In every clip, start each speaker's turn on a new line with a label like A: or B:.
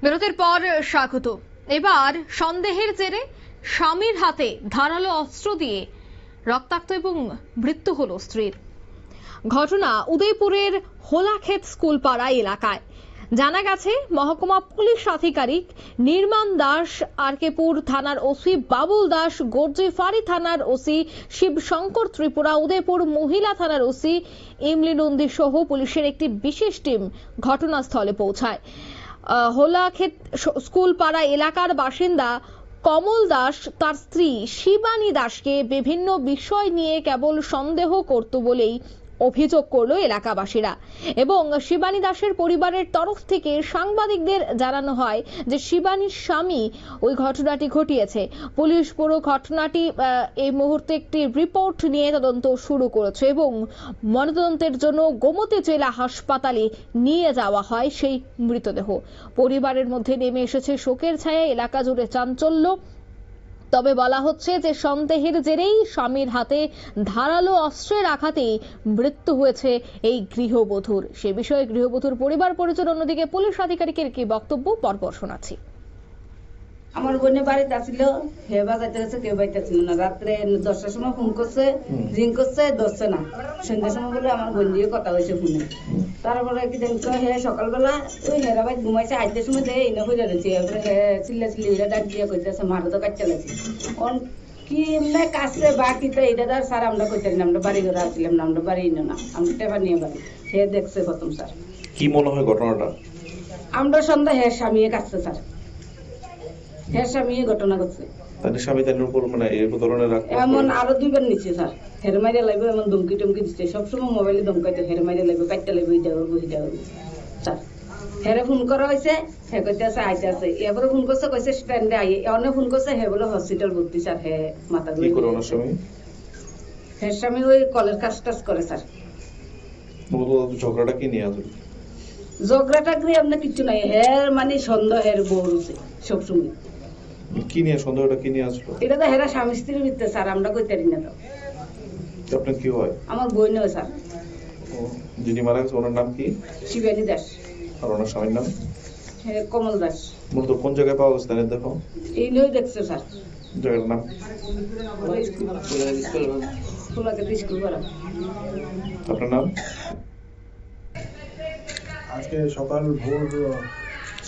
A: বিরতির পর স্বাগত। এবার সন্দেহের জেরে স্বামীর হাতে ধারালো অস্ত্র দিয়ে রক্তাক্ত এবং মৃত্যু হলো স্ত্রীর। ঘটনা উদয়পুরের হোলাক্ষেত স্কুলপাড়া এলাকায়। জানা গেছে, মহকুমা পুলিশ আধিকারিক নির্মাণ দাস, আরকেপুর থানার ওসি বাবুল দাস, গর্জিফাড়ি থানার ওসি শিবশঙ্কর ত্রিপুরা, উদয়পুর মহিলা থানার ওসি ইমলি নন্দী সহ পুলিশের একটি বিশেষ টিম ঘটনাস্থলে পৌঁছায়। হোলাক্ষেত স্কুলপাড়া এলাকার বাসিন্দা কমল দাস তার স্ত্রী শিবানী দাসকে বিভিন্ন বিষয় নিয়ে কেবল সন্দেহ করত বলেই অভিযোগ করলো এলাকাবাসীরা। এবং শিবানী দাসের পরিবারের তরফ থেকে সাংবাদিকদের জানানো হয় যে শিবানীর স্বামী ওই ঘটনাটি ঘটিয়েছে। পুলিশ পুরো ঘটনাটি এই মুহূর্তে একটি রিপোর্ট নিয়ে তদন্ত শুরু করেছে এবং ময়নাতদন্তের জন্য গোমতী জেলা হাসপাতালে নিয়ে যাওয়া হয় সেই মৃতদেহ। পরিবারের মধ্যে নেমে এসেছে শোকের ছায়া, এলাকা জুড়ে চাঞ্চল্য। তবে বলা হচ্ছে যে সন্দেহের জেরেই স্বামীর হাতে ধারালো অস্ত্রের আঘাতেই মৃত্যু হয়েছে এই গৃহবধূর। সে বিষয়ে গৃহবধূর পরিবার পরিজন, অন্যদিকে পুলিশ আধিকারিকের কি বক্তব্য পরপর শোনাচ্ছি।
B: আমার বোনের বাড়িতে আসছিল, হে বাজাইতে গেছে, কেউ বাড়িতে ছিল না। রাত্রে 10টার সময় ফোন করছে, রিং করছে, ধরছে না। সন্ধ্যার সময় বলে আমার বোন দিয়ে কথা হয়েছে ফোনে। তারপরে কি দেখছো, হে সকালবেলা ওই হেরা ভাই ঘুমাইছে, 8টার সময় দেয় এনে হয়ে যাচ্ছে। এরপরে হে চিল্লা চিল্লি ডাক দিয়ে কইতেছে মারো তো কাটতে লাগছে। কি এমনি কাছে বাকিতে এটা তার স্যার আমরা কইতে না, আমরা বাড়ি ঘরে আসছিলাম না, আমরা বাড়ি না, আমরা টেপা নিয়ে বাড়ি। হে দেখছে প্রথম স্যার।
C: কি মনে হয় ঘটনাটা?
B: আমরা সন্ধ্যা হে স্বামী কাটছে স্যার, হ্যাঁ স্বামী ঘটনা করছে।
C: তাহলে স্বামী তার উপর মানে এই ধরনের
B: এমন আরো 2বার নিচ্ছে স্যার। হের মাইরে লাগবে, এমন ধমকি টমকি দিচ্ছে সবসময়। মোবাইলে ধমকাইতে হের মাইরে লাগবে, কাটতে লাগবে, এটা করবো সেটা করবো স্যার। হেরে ফোন করা হয়েছে, হে কইতে আছে আইতে আছে। এবারে ফোন করছে, কইছে স্ট্যান্ডে আই। অনেক ফোন করছে, হে বলে হসপিটাল ভর্তি স্যার। হে মাথা
C: কি করে ওনার স্বামী?
B: হের স্বামী ওই কলের কাজ টাজ করে স্যার।
C: ঝগড়াটা কি নিয়ে আসলে?
B: ঝগড়াটা করে আপনার কিচ্ছু নাই। হের মানে সন্দেহের বউ রয়েছে সবসময়।
C: কি নিয়ে সন্দেহটা কি নিয়ে আসলো?
B: এটা তো হেরা স্বামী স্ত্রীর ভিতরে স্যার, আমরা কইতে পারি না। তো
C: আপনার কি হয়?
B: আমার বই নয় স্যার।
C: যিনি মারা গেছে ওনার নাম কি?
B: শিবানী দাস। আর
C: ওনার স্বামীর নাম?
B: কমল দাস।
C: মূলত কোন জায়গায় পাওয়া গেছে তাহলে দেখো?
B: এই নই দেখছো স্যার।
C: জায়গাটার নাম?
B: স্কুল করা।
C: আপনার নাম?
D: আজকে সকাল ভোর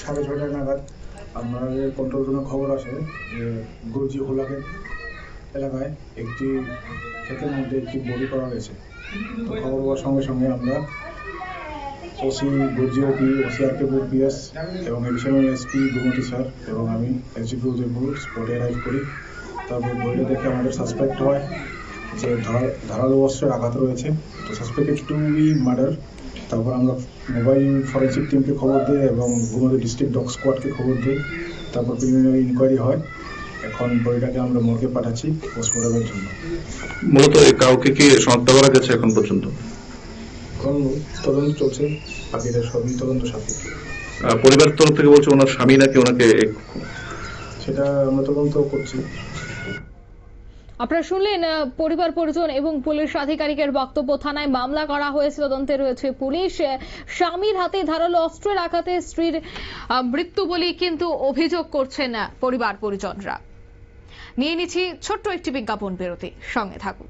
D: 6:30 নাগাদ আমাদের কন্ট্রোল রুমে খবর আসে যে গর্জি হোলাক্ষেত এলাকায় একটি ক্ষেতের মধ্যে একটি বডি পাওয়া গেছে। তো খবর পাওয়ার সঙ্গে সঙ্গে আমরা ওসি গর্জি ওপি, ওসি আরকেপুর পিএস এবং এডিশনাল এসপি গোমতী স্যার এবং আমি এসডিপি উদয়পুর স্পটে অ্যারাইভ করি। তারপর বডিটা দেখে আমাদের সাসপেক্ট হয় যে ধারালো অস্ত্রের আঘাত রয়েছে। তো সাসপেক্টেড টু বি মার্ডার। তারপর আমরা মোবাইল ফরেন্সিক টিমকে খবর দিই এবং গোমতী ডিস্ট্রিক্ট ডগ স্কোয়াডকে খবর দিই। তারপর প্রিলিমিনারি ইনকোয়ারি হয়। এখন বডিটাকে আমরা মর্গে পাঠাচ্ছি পোস্টমর্টমের জন্য।
C: মূলত কাউকে কি শনাক্ত করা গেছে এখন পর্যন্ত?
D: এখন তদন্ত চলছে, বাকিদের সবই তদন্ত সাপেক্ষে।
C: পরিবারের তরফ থেকে বলছে ওনার স্বামী নাকি ওনাকে,
D: সেটা আমরা তদন্ত করছি।
A: আপনারা শুনলেন পরিবার পরিজন এবং পুলিশ আধিকারিকের বক্তব্য। থানায় মামলা করা হয়েছে, তদন্তে রয়েছে পুলিশ। স্বামীর হাতে ধারালো অস্ত্রের আঘাতে স্ত্রীর মৃত্যু বলেই কিন্তু অভিযোগ করছেন পরিবার পরিজনরা। নিয়ে নিচ্ছি ছোট্ট একটি বিজ্ঞাপন বিরতি, সঙ্গে থাকুন।